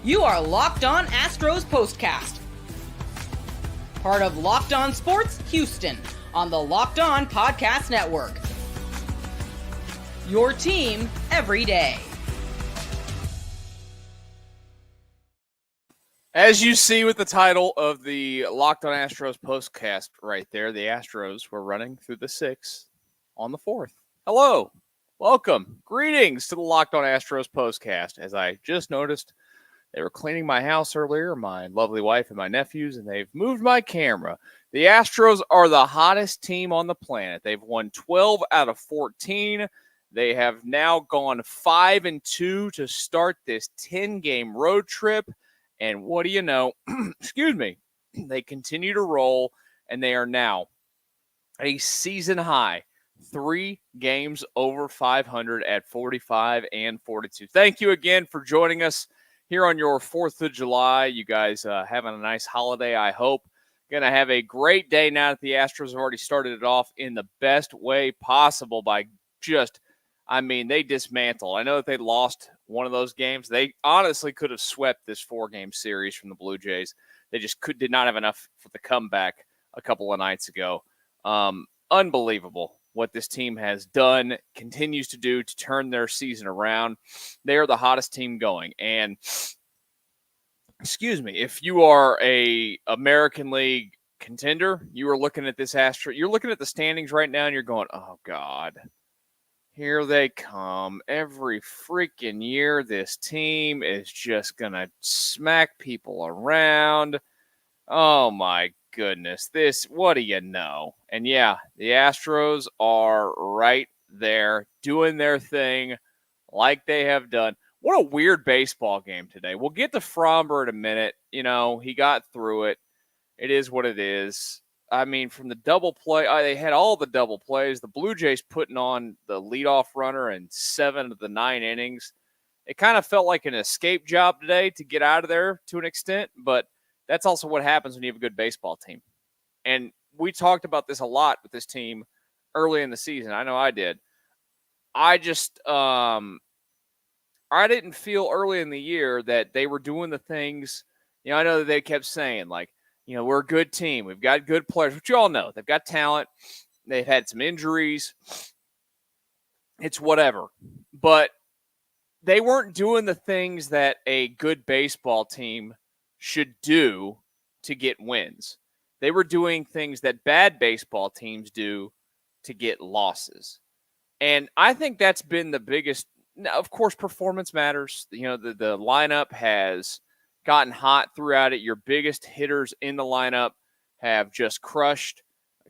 You are Locked On Astros Postcast, part of Locked On Sports Houston on the Locked On Podcast Network. Your team every day. As you see with the title of the Locked On Astros Postcast right there, the Astros were running through the 6th on the 4th. Hello, welcome, greetings to the Locked On Astros Postcast. As I just noticed, they were cleaning my house earlier, my lovely wife and my nephews, and they've moved my camera. The Astros are the hottest team on the planet. They've won 12 out of 14. They have now gone 5-2 to start this 10-game road trip. And what do you know? Excuse me. They continue to roll, and they are now a season high 3 games over 500 at 45 and 42. Thank you again for joining us here on your 4th of July. You guys having a nice holiday, I hope. Going to have a great day now that the Astros have already started it off in the best way possible by they dismantled. I know that they lost one of those games. They honestly could have swept this 4-game series from the Blue Jays. They just did not have enough for the comeback a couple of nights ago. Unbelievable what this team has done, continues to do to turn their season around. They are the hottest team going. And, if you are a American League contender, you are looking at this you're looking at the standings right now and you're going, oh, God. Here they come. Every freaking year, this team is just going to smack people around. Oh, my goodness. What do you know? And, yeah, the Astros are right there doing their thing like they have done. What a weird baseball game today. We'll get to Framber in a minute. He got through it. It is what it is. From the double play, they had all the double plays. The Blue Jays putting on the leadoff runner in 7 of the 9 innings. It kind of felt like an escape job today to get out of there to an extent, but that's also what happens when you have a good baseball team. And we talked about this a lot with this team early in the season. I know I did. I didn't feel early in the year that they were doing the things, I know that they kept saying, like, we're a good team. We've got good players, which you all know. They've got talent. They've had some injuries. It's whatever. But they weren't doing the things that a good baseball team should do to get wins. They were doing things that bad baseball teams do to get losses. And I think that's been the biggest. Now, of course, performance matters. The lineup has gotten hot throughout it. Your biggest hitters in the lineup have just crushed.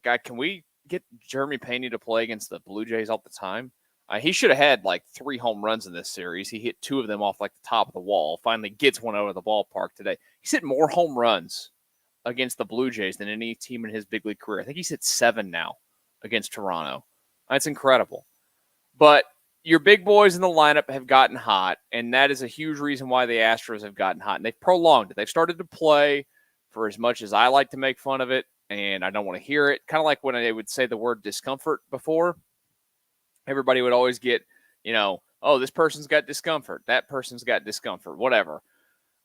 God, can we get Jeremy Pena to play against the Blue Jays all the time? He should have had like 3 home runs in this series. He hit 2 of them off like the top of the wall. Finally gets one over the ballpark today. He's hit more home runs against the Blue Jays than any team in his big league career. I think he's hit 7 now against Toronto. That's incredible. But your big boys in the lineup have gotten hot, and that is a huge reason why the Astros have gotten hot. And they've prolonged it. They've started to play for as much as I like to make fun of it, and I don't want to hear it. Kind of like when they would say the word discomfort before. Everybody would always get, oh, this person's got discomfort. That person's got discomfort, whatever.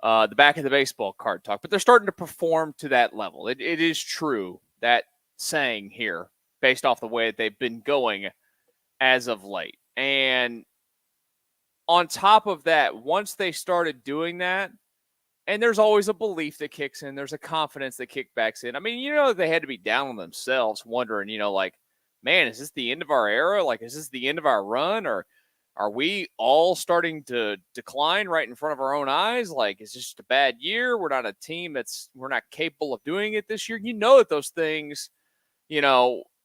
The back of the baseball card talk. But they're starting to perform to that level. It is true, that saying here, based off the way that they've been going as of late. And on top of that, once they started doing that, and there's always a belief that kicks in, there's a confidence that kicks in. They had to be down on themselves, wondering, man, is this the end of our era? Like, is this the end of our run? Or are we all starting to decline right in front of our own eyes? Like, is this just a bad year? We're not a team we're not capable of doing it this year. That those things,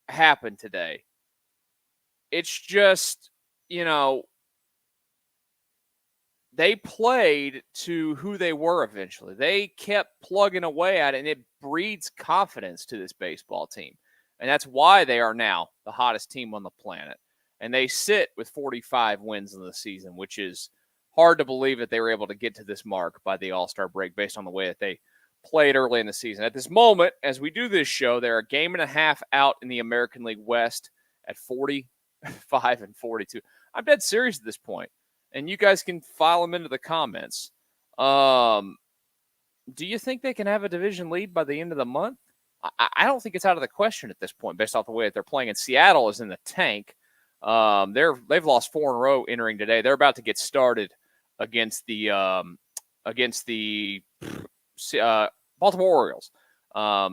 happen today. It's just, they played to who they were eventually. They kept plugging away at it, and it breeds confidence to this baseball team. And that's why they are now the hottest team on the planet. And they sit with 45 wins in the season, which is hard to believe that they were able to get to this mark by the All-Star break based on the way that they played early in the season. At this moment, as we do this show, they're a game and a half out in the American League West at 45 and 42. I'm dead serious at this point. And you guys can file them into the comments. Do you think they can have a division lead by the end of the month? I don't think it's out of the question at this point, based off the way that they're playing. And Seattle is in the tank. They've lost 4 in a row entering today. They're about to get started against the Baltimore Orioles.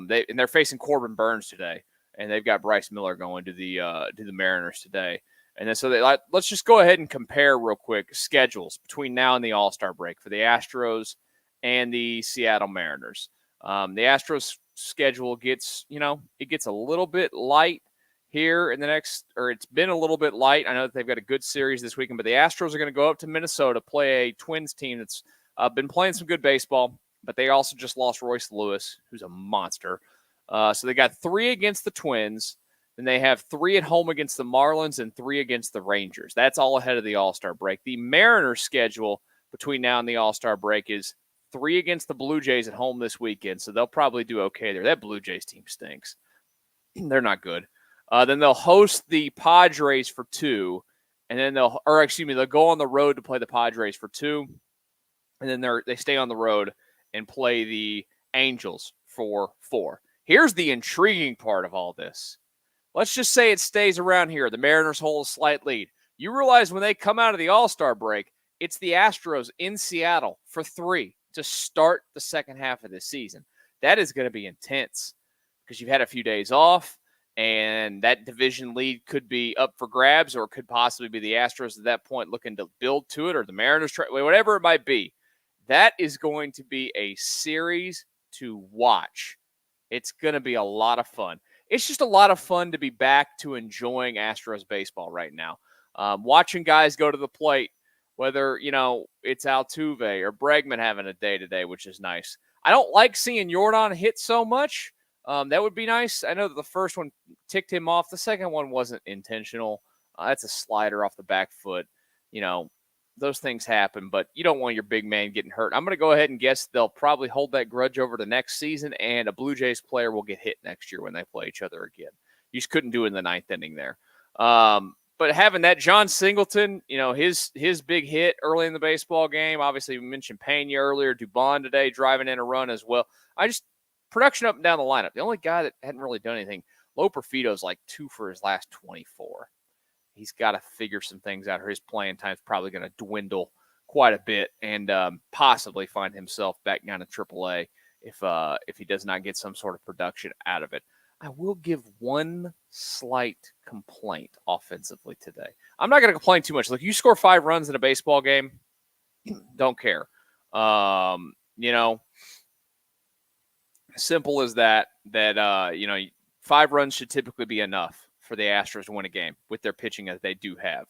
They're facing Corbin Burns today, and they've got Bryce Miller going to the Mariners today. And then let's just go ahead and compare real quick schedules between now and the All-Star break for the Astros and the Seattle Mariners. The Astros schedule gets a little bit light here it's been a little bit light. I know that they've got a good series this weekend, but the Astros are going to go up to Minnesota, play a Twins team that's been playing some good baseball, but they also just lost Royce Lewis, who's a monster. So they got 3 against the Twins, then they have 3 at home against the Marlins and 3 against the Rangers. That's all ahead of the All-Star break. The Mariners schedule between now and the All-Star break is 3 against the Blue Jays at home this weekend, so they'll probably do okay there. That Blue Jays team stinks. They're not good. Then they'll host the Padres for 2, and then they'll go on the road to play the Padres for 2, and then they stay on the road and play the Angels for 4. Here's the intriguing part of all this. Let's just say it stays around here. The Mariners hold a slight lead. You realize when they come out of the All-Star break, it's the Astros in Seattle for 3 to start the second half of this season. That is going to be intense because you've had a few days off, and that division lead could be up for grabs, or it could possibly be the Astros at that point looking to build to it, or the Mariners, whatever it might be. That is going to be a series to watch. It's going to be a lot of fun. It's just a lot of fun to be back to enjoying Astros baseball right now. Watching guys go to the plate, whether, it's Altuve or Bregman having a day today, which is nice. I don't like seeing Jordan hit so much. That would be nice. I know that the first one ticked him off. The second one wasn't intentional. That's a slider off the back foot. Those things happen, but you don't want your big man getting hurt. I'm going to go ahead and guess they'll probably hold that grudge over to next season, and a Blue Jays player will get hit next year when they play each other again. You just couldn't do it in the 9th inning there. But having that John Singleton, his big hit early in the baseball game, obviously we mentioned Pena earlier, Dubon today driving in a run as well. Production up and down the lineup. The only guy that hadn't really done anything, Loperfito's like 2 for his last 24. He's got to figure some things out. His playing time is probably going to dwindle quite a bit and possibly find himself back down to AAA if he does not get some sort of production out of it. I will give one slight complaint offensively today. I'm not going to complain too much. Look, you score 5 runs in a baseball game, don't care. Simple as that, 5 runs should typically be enough for the Astros to win a game with their pitching that they do have.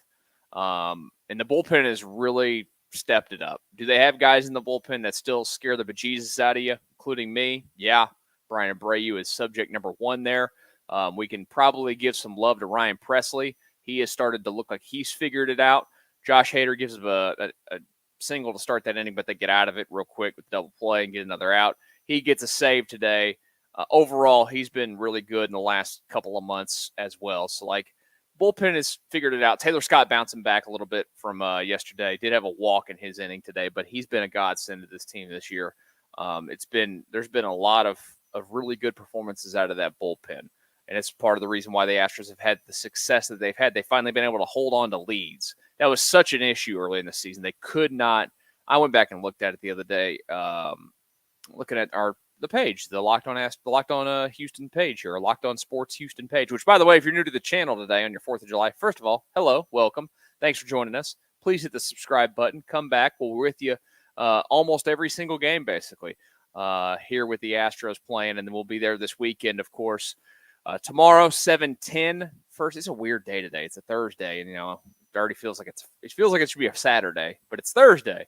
And the bullpen has really stepped it up. Do they have guys in the bullpen that still scare the bejesus out of you, including me? Yeah. Brian Abreu is subject number 1 there. We can probably give some love to Ryan Presley. He has started to look like he's figured it out. Josh Hader gives him a single to start that inning, but they get out of it real quick with double play and get another out. He gets a save today. Overall, he's been really good in the last couple of months as well. So, bullpen has figured it out. Taylor Scott bouncing back a little bit from yesterday. Did have a walk in his inning today, but he's been a godsend to this team this year. There's been a lot of really good performances out of that bullpen, and it's part of the reason why the Astros have had the success that they've had. They've finally been able to hold on to leads. That was such an issue early in the season. They could not. I went back and looked at it the other day. Looking at the page, the Locked On Houston page here, or Locked On Sports Houston page, which, by the way, if you're new to the channel today on your 4th of July, first of all, hello, welcome. Thanks for joining us. Please hit the subscribe button. Come back. We're with you almost every single game, basically, here with the Astros playing, and then we'll be there this weekend, of course. Tomorrow, 7:10. First, it's a weird day today. It's a Thursday, and, it already feels like it should be a Saturday, but it's Thursday.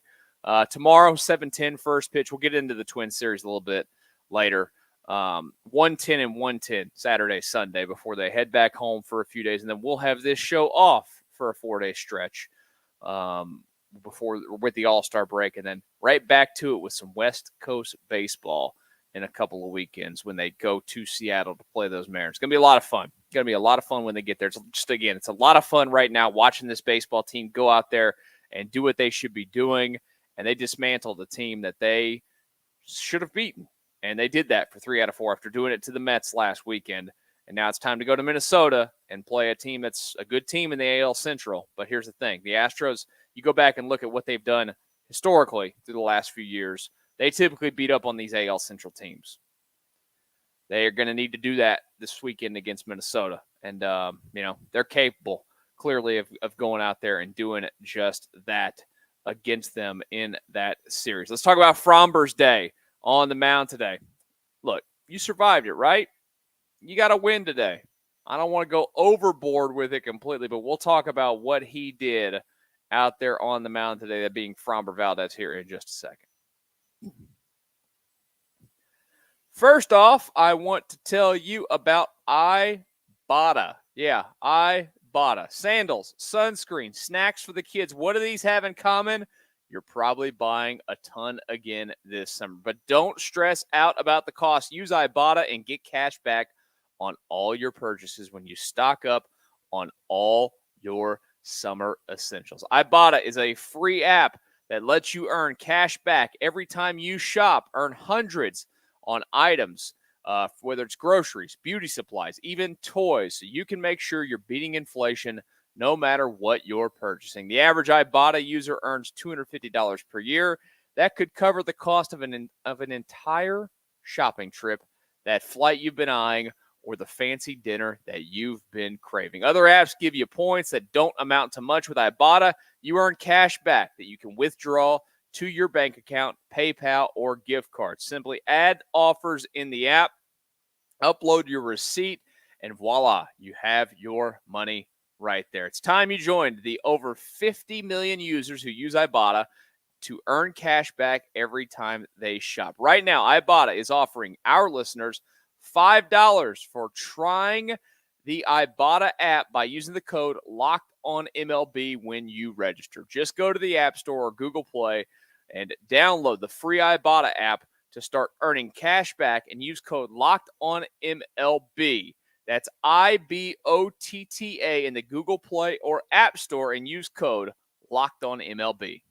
Tomorrow, 7:10 first pitch. We'll get into the Twins series a little bit later. 1:10 and 1:10 Saturday, Sunday before they head back home for a few days. And then we'll have this show off for a 4-day stretch with the All-Star break. And then right back to it with some West Coast baseball in a couple of weekends when they go to Seattle to play those Mariners. It's going to be a lot of fun. It's going to be a lot of fun when they get there. It's a lot of fun right now watching this baseball team go out there and do what they should be doing and they dismantled a team that they should have beaten. And they did that for 3 out of 4 after doing it to the Mets last weekend. And now it's time to go to Minnesota and play a team that's a good team in the AL Central. But here's the thing. The Astros, you go back and look at what they've done historically through the last few years. They typically beat up on these AL Central teams. They are going to need to do that this weekend against Minnesota. And, they're capable, clearly, of going out there and doing just that against them in that series. Let's talk about Framber's day on the mound today. Look, you survived it, right? You got to win today. I don't want to go overboard with it completely, but we'll talk about what he did out there on the mound today, that being Framber Valdez, here in just a second. First off, I want to tell you about Ibotta. Yeah, Ibotta. Sandals, sunscreen, snacks for the kids. What do these have in common? You're probably buying a ton again this summer. But don't stress out about the cost. Use Ibotta and get cash back on all your purchases when you stock up on all your summer essentials. Ibotta is a free app that lets you earn cash back every time you shop. Earn hundreds on items, whether it's groceries, beauty supplies, even toys, so you can make sure you're beating inflation no matter what you're purchasing. The average Ibotta user earns $250 per year. That could cover the cost of an entire shopping trip, that flight you've been eyeing, or the fancy dinner that you've been craving. Other apps give you points that don't amount to much. With Ibotta, you earn cash back that you can withdraw to your bank account, PayPal, or gift card. Simply add offers in the app, upload your receipt, and voila, you have your money right there. It's time you joined the over 50 million users who use Ibotta to earn cash back every time they shop. Right now, Ibotta is offering our listeners $5 for trying the Ibotta app by using the code LOCKEDONMLB when you register. Just go to the App Store or Google Play and download the free Ibotta app to start earning cash back, and use code LOCKEDONMLB. That's IBOTTA in the Google Play or App Store, and use code LOCKEDONMLB.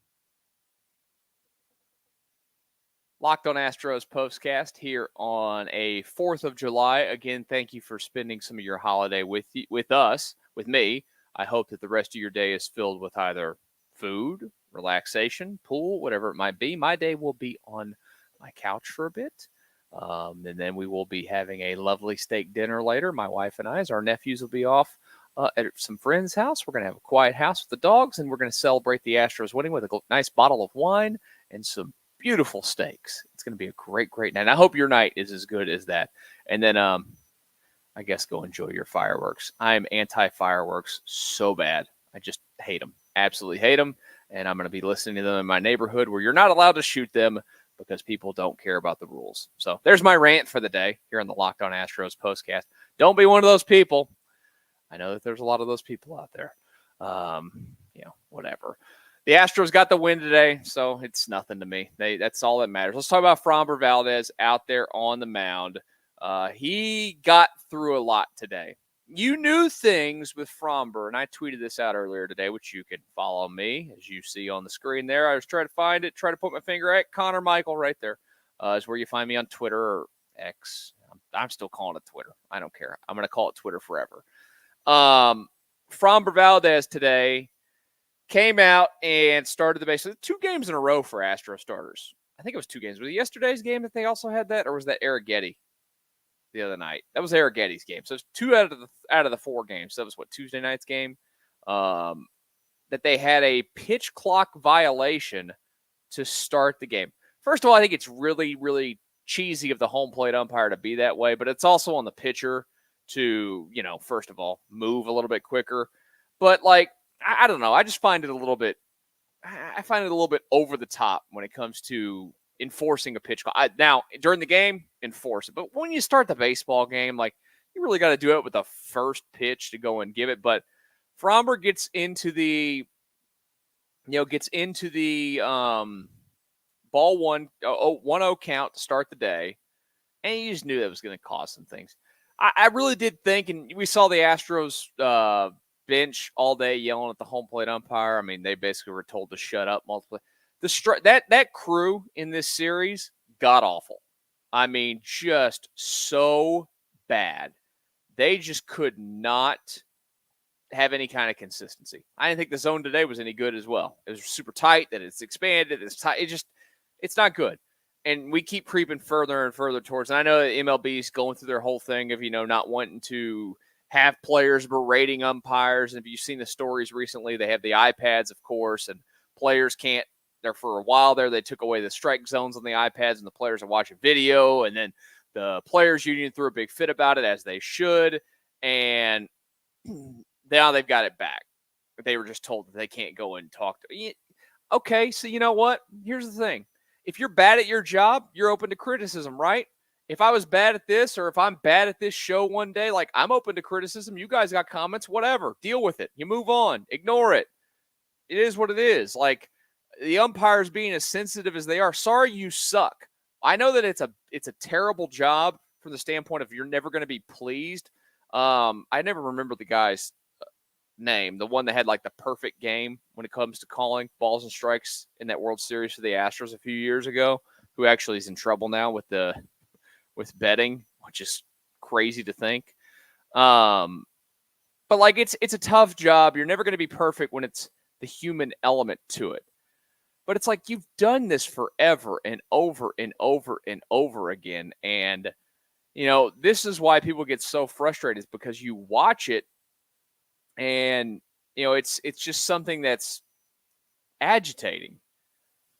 Locked On Astros Postcast here on a 4th of July. Again, thank you for spending some of your holiday with us, with me. I hope that the rest of your day is filled with either food, relaxation, pool, whatever it might be. My day will be on my couch for a bit. And then we will be having a lovely steak dinner later. My wife and I, as our nephews will be off at some friend's house. We're going to have a quiet house with the dogs, and we're going to celebrate the Astros winning with a nice bottle of wine and some beautiful steaks. It's going to be a great, great night. And I hope your night is as good as that. And then I guess go enjoy your fireworks. I'm anti-fireworks so bad. I just hate them. Absolutely hate them. And I'm going to be listening to them in my neighborhood where you're not allowed to shoot them because people don't care about the rules. So there's my rant for the day here on the Locked On Astros Postcast. Don't be one of those people. I know that there's a lot of those people out there. Whatever. The Astros got the win today, so it's nothing to me. That's all that matters. Let's talk about Framber Valdez out there on the mound. He got through a lot today. You knew things with Framber, and I tweeted this out earlier today, which you can follow me, as you see on the screen there. I was trying to find it, try to put my finger at Connor Michael right there. Is where you find me on Twitter or X. I'm still calling it Twitter. I don't care. I'm going to call it Twitter forever. Framber Valdez today came out and started the base. 2 games in a row for Astro starters. I think it was 2 games. Was it yesterday's game that they also had that, or was that Arrighetti the other night? That was Arrighetti's game. So it's 2 out of the 4 games. So that was Tuesday night's game. That they had a pitch clock violation to start the game. First of all, I think it's really, really cheesy of the home plate umpire to be that way, but it's also on the pitcher to, first of all, move a little bit quicker. But I don't know. I just find it a little bit over the top when it comes to enforcing a pitch clock. Now, during the game, enforce it. But when you start the baseball game, you really got to do it with the first pitch to go and give it. But Framber gets into the ball 1-0 count to start the day. And you just knew that was going to cause some things. I really did think, and we saw the Astros bench all day yelling at the home plate umpire. I mean, they basically were told to shut up multiple. That crew in this series, god awful. I mean, just so bad. They just could not have any kind of consistency. I didn't think the zone today was any good as well. It was super tight, that it's expanded, it's tight. It's not good. And we keep creeping further and further towards, and I know that MLB is going through their whole thing of, not wanting to have players berating umpires. And if you've seen the stories recently, they have the iPads, of course, and players can't. There for a while there, they took away the strike zones on the iPads, and the players are watching video. And then the players' union threw a big fit about it, as they should. And now they've got it back. They were just told that they can't go and talk to. Okay, so you know what? Here's the thing. If you're bad at your job, you're open to criticism, right? If I was bad at this, or if I'm bad at this show one day, I'm open to criticism. You guys got comments, whatever. Deal with it. You move on. Ignore it. It is what it is. The umpires being as sensitive as they are. Sorry you suck. I know that it's a terrible job from the standpoint of you're never going to be pleased. I never remember the guy's name, the one that had the perfect game when it comes to calling balls and strikes in that World Series for the Astros a few years ago, who actually is in trouble now with betting, which is crazy to think. But it's a tough job. You're never going to be perfect when it's the human element to it. But it's you've done this forever and over and over and over again. And, this is why people get so frustrated, is because you watch it and, it's just something that's agitating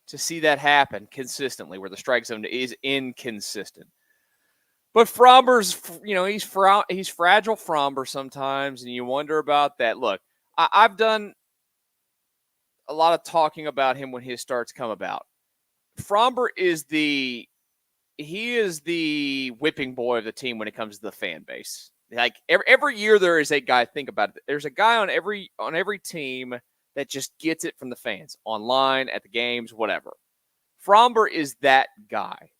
to see that happen consistently, where the strike zone is inconsistent. But Framber's, he's fragile Framber sometimes, and you wonder about that. Look, I've done a lot of talking about him when his starts come about. Framber is the whipping boy of the team when it comes to the fan base. Every year there is a guy, think about it. There's a guy on every team that just gets it from the fans, online, at the games, whatever. Framber is that guy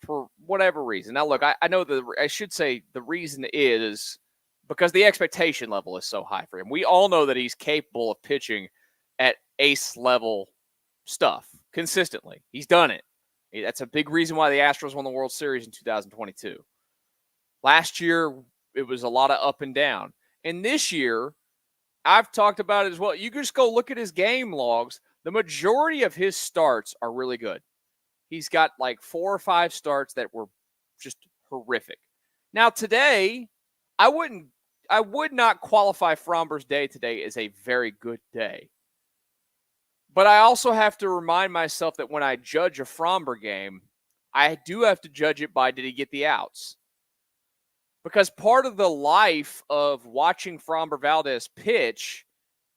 for whatever reason. Now, look, I know I should say the reason is because the expectation level is so high for him. We all know that he's capable of pitching at ace level stuff consistently. He's done it. That's a big reason why the Astros won the World Series in 2022. Last year, it was a lot of up and down. And this year, I've talked about it as well. You can just go look at his game logs. The majority of his starts are really good. He's got 4 or 5 starts that were just horrific. Now, today, I would not qualify Framber's day today as a very good day. But I also have to remind myself that when I judge a Framber game, I do have to judge it by, did he get the outs? Because part of the life of watching Framber Valdez pitch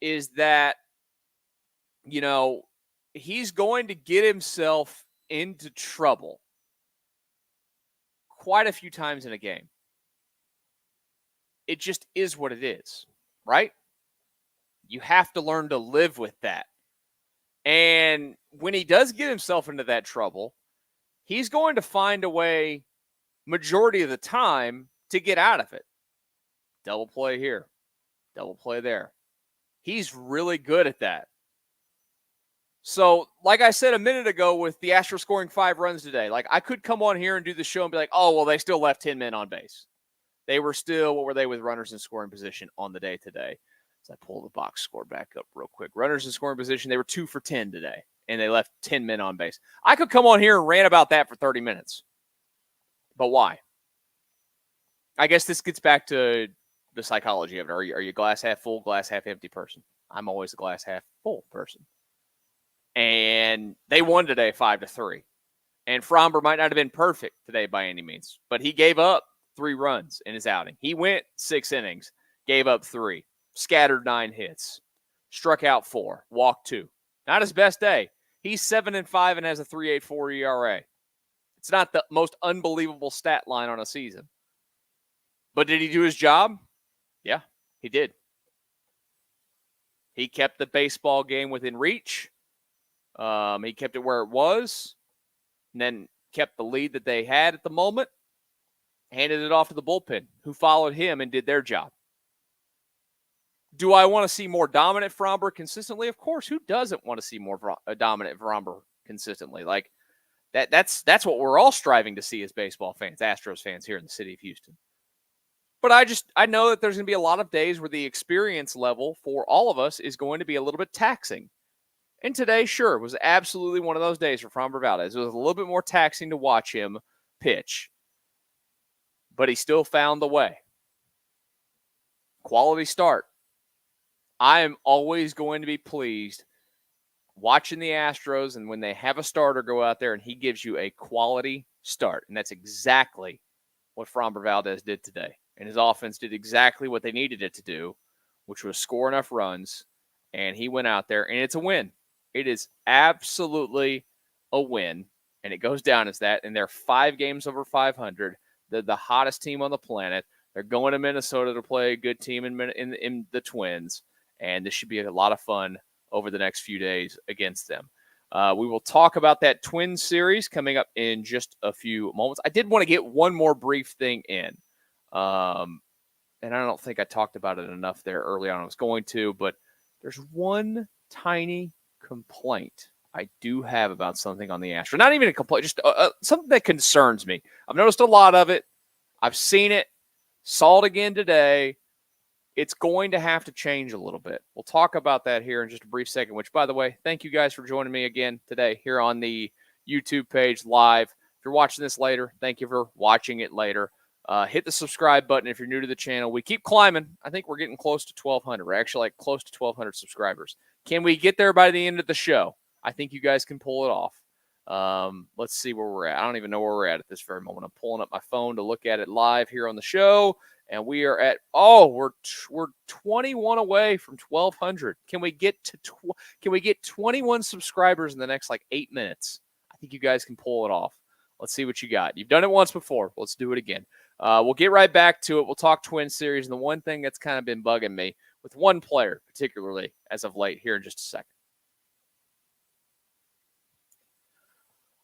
is that, he's going to get himself into trouble quite a few times in a game. It just is what it is, right? You have to learn to live with that. And when he does get himself into that trouble, he's going to find a way, majority of the time, to get out of it. Double play here, double play there. He's really good at that. So, like I said a minute ago, with the Astros scoring 5 runs today, I could come on here and do the show and be like, oh, well, they still left 10 men on base. They were still, what were they with runners in scoring position on the day today? So I pull the box score back up real quick. Runners in scoring position, they were 2 for 10 today, and they left 10 men on base. I could come on here and rant about that for 30 minutes. But why? I guess this gets back to the psychology of it. Are you glass half full, glass half empty person? I'm always a glass half full person. And they won today 5-3. And Framber might not have been perfect today by any means, but he gave up 3 runs in his outing. He went 6 innings, gave up 3. Scattered 9 hits, struck out 4, walked 2. Not his best day. He's 7-5 and has a 3.84 ERA. It's not the most unbelievable stat line on a season. But did he do his job? Yeah, he did. He kept the baseball game within reach. He kept it where it was, and then kept the lead that they had at the moment, handed it off to the bullpen, who followed him and did their job. Do I want to see more dominant Framber consistently? Of course. Who doesn't want to see more dominant Framber consistently? Like that's what we're all striving to see as baseball fans, Astros fans here in the city of Houston. But I know that there's going to be a lot of days where the experience level for all of us is going to be a little bit taxing. And today, sure, was absolutely one of those days for Framber Valdez. It was a little bit more taxing to watch him pitch, but he still found the way. Quality start. I am always going to be pleased watching the Astros, and when they have a starter go out there and he gives you a quality start. And that's exactly what Framber Valdez did today. And his offense did exactly what they needed it to do, which was score enough runs. And he went out there, and it's a win. It is absolutely a win. And it goes down as that. And they're 5 games over 500. They're the hottest team on the planet. They're going to Minnesota to play a good team in the Twins. And this should be a lot of fun over the next few days against them. We will talk about that Twins series coming up in just a few moments. I did want to get one more brief thing in. And I don't think I talked about it enough there early on. I was going to, but there's one tiny complaint I do have about something on the Astros. Not even a complaint, just something that concerns me. I've noticed a lot of it. I've seen it, saw it again today. It's going to have to change a little bit. We'll talk about that here in just a brief second, which, by the way, thank you guys for joining me again today here on the YouTube page live. If you're watching this later, thank you for watching it later. Hit the subscribe button if you're new to the channel. We keep climbing. I think we're getting close to 1,200. We're actually like close to 1,200 subscribers. Can we get there by the end of the show? I think you guys can pull it off. Let's see where we're at. I don't even know where we're at this very moment. I'm pulling up my phone to look at it live here on the show. And we are at, we're 21 away from 1,200. Can we get 21 subscribers in the next 8 minutes? I think you guys can pull it off. Let's see what you got. You've done it once before. Let's do it again. We'll get right back to it. We'll talk Twin Series. And the one thing that's kind of been bugging me with one player, particularly as of late, here in just a second.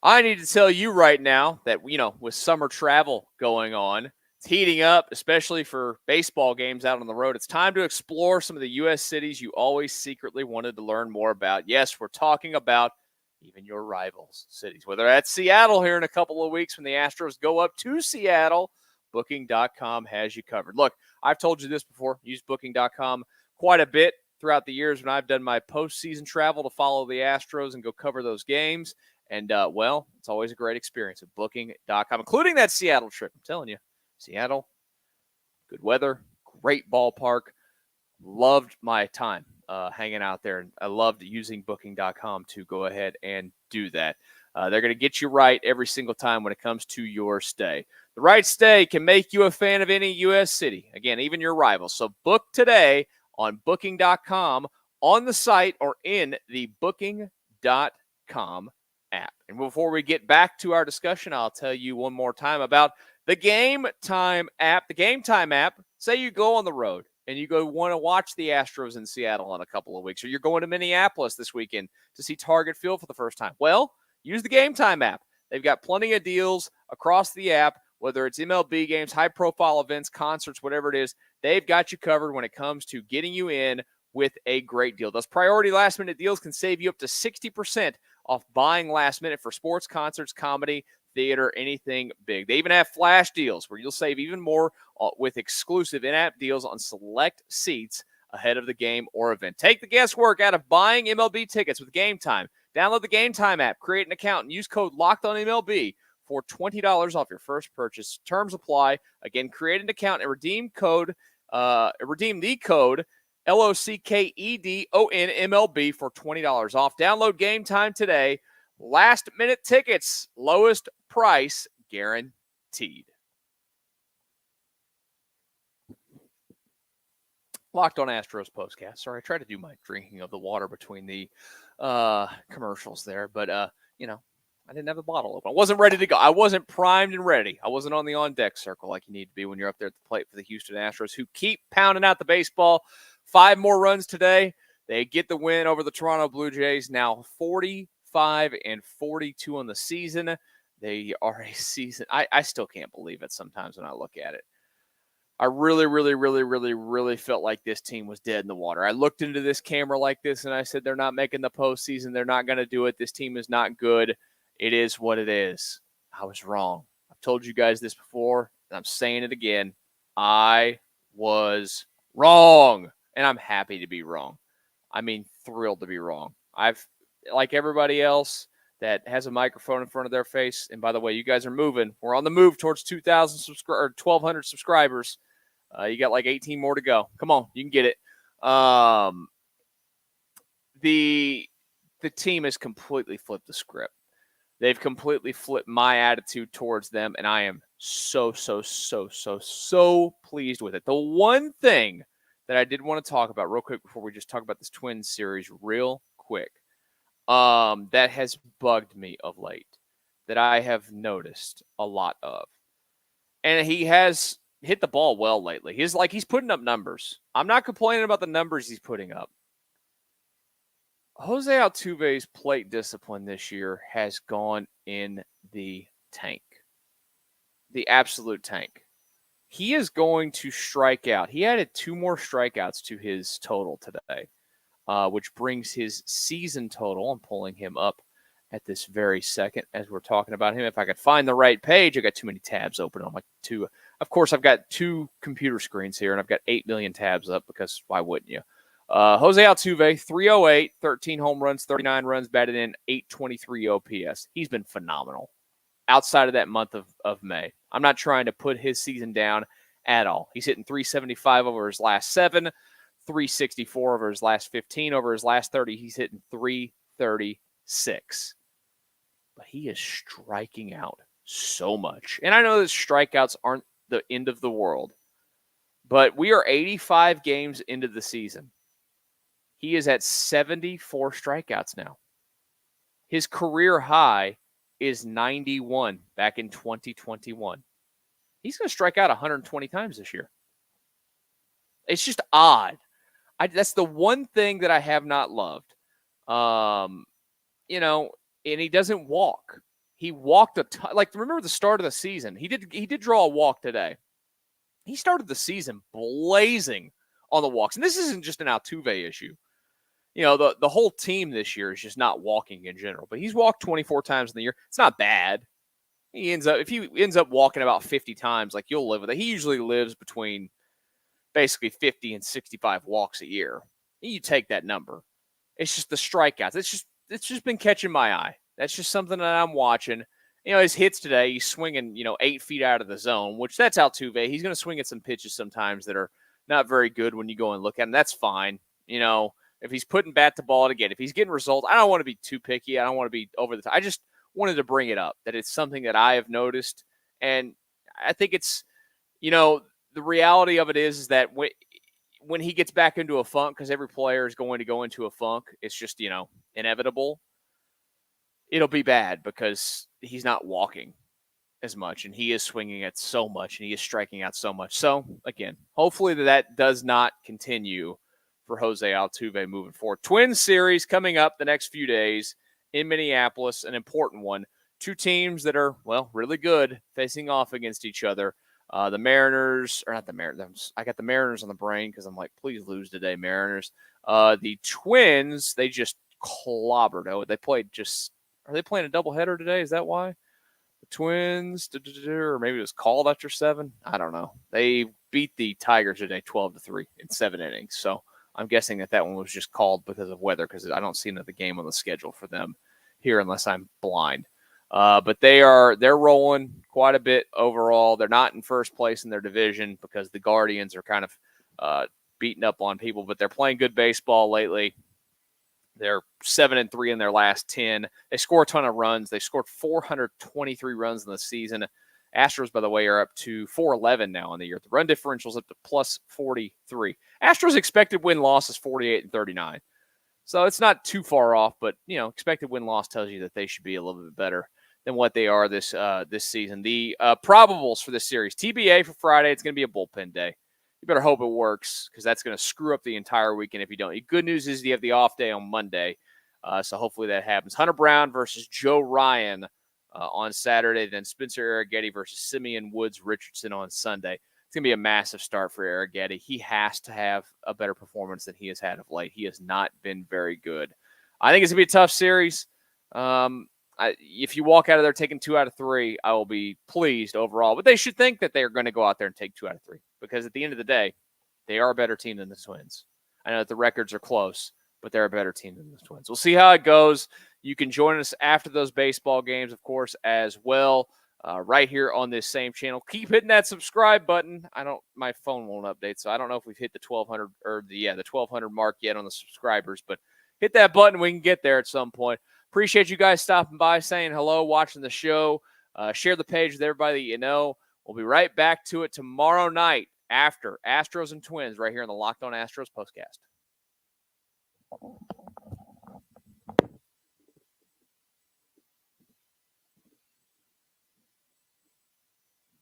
I need to tell you right now that, with summer travel going on, it's heating up, especially for baseball games out on the road. It's time to explore some of the U.S. cities you always secretly wanted to learn more about. Yes, we're talking about even your rivals' cities. Whether that's Seattle here in a couple of weeks when the Astros go up to Seattle, Booking.com has you covered. Look, I've told you this before. Use Booking.com quite a bit throughout the years when I've done my postseason travel to follow the Astros and go cover those games. And, it's always a great experience at Booking.com, including that Seattle trip. I'm telling you, Seattle, good weather, great ballpark. Loved my time hanging out there. And I loved using Booking.com to go ahead and do that. They're going to get you right every single time when it comes to your stay. The right stay can make you a fan of any U.S. city. Again, even your rivals. So book today on Booking.com, on the site, or in the Booking.com app. And before we get back to our discussion, I'll tell you one more time about the Game Time app. The Game Time app, say you go on the road and you want to watch the Astros in Seattle in a couple of weeks, or you're going to Minneapolis this weekend to see Target Field for the first time. Well, use the Game Time app. They've got plenty of deals across the app, whether it's MLB games, high-profile events, concerts, whatever it is. They've got you covered when it comes to getting you in with a great deal. Those priority last-minute deals can save you up to 60% off buying last minute for sports, concerts, comedy, theater, anything big. They even have flash deals where you'll save even more with exclusive in-app deals on select seats ahead of the game or event. Take the guesswork out of buying MLB tickets with Game Time. Download the Game Time app, create an account, and use code LOCKEDONMLB for $20 off your first purchase. Terms apply. Again, create an account and redeem the code LOCKEDONMLB for $20 off. Download Game Time today. Last minute tickets, lowest price guaranteed. Locked On Astros Postcast. Sorry, I tried to do my drinking of the water between the commercials there, but I didn't have a bottle open. I wasn't ready to go. I wasn't primed and ready. I wasn't on the on-deck circle like you need to be when you're up there at the plate for the Houston Astros, who keep pounding out the baseball. 5 more runs today. They get the win over the Toronto Blue Jays. Now 45-42 on the season. They are a season. I still can't believe it sometimes when I look at it. I really, really, really, really, really felt like this team was dead in the water. I looked into this camera like this and I said, they're not making the postseason. They're not going to do it. This team is not good. It is what it is. I was wrong. I've told you guys this before, and I'm saying it again. I was wrong, and I'm happy to be wrong. I mean, thrilled to be wrong. I've, like everybody else that has a microphone in front of their face, and by the way, you guys are moving. We're on the move towards 2,000 or 1,200 subscribers. You got like 18 more to go. Come on, you can get it. The team has completely flipped the script. They've completely flipped my attitude towards them, and I am so pleased with it. The one thing that I did want to talk about real quick before we just talk about this Twins series real quick, that has bugged me of late, that I have noticed a lot of. And he has hit the ball well lately. He's putting up numbers. I'm not complaining about the numbers he's putting up. Jose Altuve's plate discipline this year has gone in the tank. The absolute tank. He is going to strike out. He added 2 more strikeouts to his total today, which brings his season total. I'm pulling him up at this very second as we're talking about him. If I could find the right page, I got too many tabs open on my 2. Of course, I've got 2 computer screens here, and I've got 8 million tabs up because why wouldn't you? Jose Altuve, 308, 13 home runs, 39 runs, batted in, 823 OPS. He's been phenomenal outside of that month of May. I'm not trying to put his season down at all. He's hitting 375 over his last 7, 364 over his last 15. Over his last 30, he's hitting 336. But he is striking out so much. And I know that strikeouts aren't the end of the world, but we are 85 games into the season. He is at 74 strikeouts now. His career high is 91 back in 2021. He's going to strike out 120 times this year. It's just odd. That's the one thing that I have not loved. And he doesn't walk. He walked a ton. Like, remember the start of the season? He did draw a walk today. He started the season blazing on the walks. And this isn't just an Altuve issue. The whole team this year is just not walking in general. But he's walked 24 times in the year. It's not bad. If he ends up walking about 50 times, like, you'll live with it. He usually lives between basically 50 and 65 walks a year. You take that number. It's just the strikeouts. It's just been catching my eye. That's just something that I'm watching. His hits today, he's swinging, 8 feet out of the zone, which that's Altuve. He's going to swing at some pitches sometimes that are not very good when you go and look at them. That's fine. If he's putting bat to ball again, if he's getting results, I don't want to be too picky. I don't want to be over the top. I just wanted to bring it up that it's something that I have noticed. And I think it's, the reality of it is that when he gets back into a funk, because every player is going to go into a funk, it's just, inevitable. It'll be bad because he's not walking as much and he is swinging at so much and he is striking out so much. So, again, hopefully that does not continue for Jose Altuve moving forward. Twins series coming up the next few days in Minneapolis, an important one. 2 teams that are, really good facing off against each other. The Mariners, or not the Mariners, I got the Mariners on the brain because I'm like, please lose today, Mariners. The Twins, they just clobbered. Are they playing a doubleheader today? Is that why? The Twins, or maybe it was called after 7. I don't know. They beat the Tigers today 12-3 in 7 innings. So I'm guessing that one was just called because of weather, because I don't see another game on the schedule for them here unless I'm blind. But they're rolling quite a bit overall. They're not in first place in their division because the Guardians are kind of beating up on people, but they're playing good baseball lately. They're 7-3 in their last 10. They score a ton of runs. They scored 423 runs in the season. Astros, by the way, are up to 411 now on the year. The run differential is up to plus 43. Astros expected win-loss is 48-39. So it's not too far off, but, expected win-loss tells you that they should be a little bit better than what they are this season. The probables for this series, TBA for Friday, it's going to be a bullpen day. You better hope it works because that's going to screw up the entire weekend if you don't. The good news is you have the off day on Monday, so hopefully that happens. Hunter Brown versus Joe Ryan on Saturday, then Spencer Arrighetti versus Simeon Woods Richardson on Sunday. It's going to be a massive start for Arrighetti. He has to have a better performance than he has had of late. He has not been very good. I think it's going to be a tough series. If you walk out of there taking 2 out of 3, I will be pleased overall. But they should think that they are going to go out there and take 2 out of 3 because at the end of the day, they are a better team than the Twins. I know that the records are close, but they're a better team than the Twins. We'll see how it goes. You can join us after those baseball games, of course, as well. Right here on this same channel. Keep hitting that subscribe button. My phone won't update, so I don't know if we've hit the 1,200 or the 1,200 mark yet on the subscribers, but hit that button. We can get there at some point. Appreciate you guys stopping by, saying hello, watching the show. Share the page with everybody that you know. We'll be right back to it tomorrow night after Astros and Twins right here on the Locked On Astros Postcast.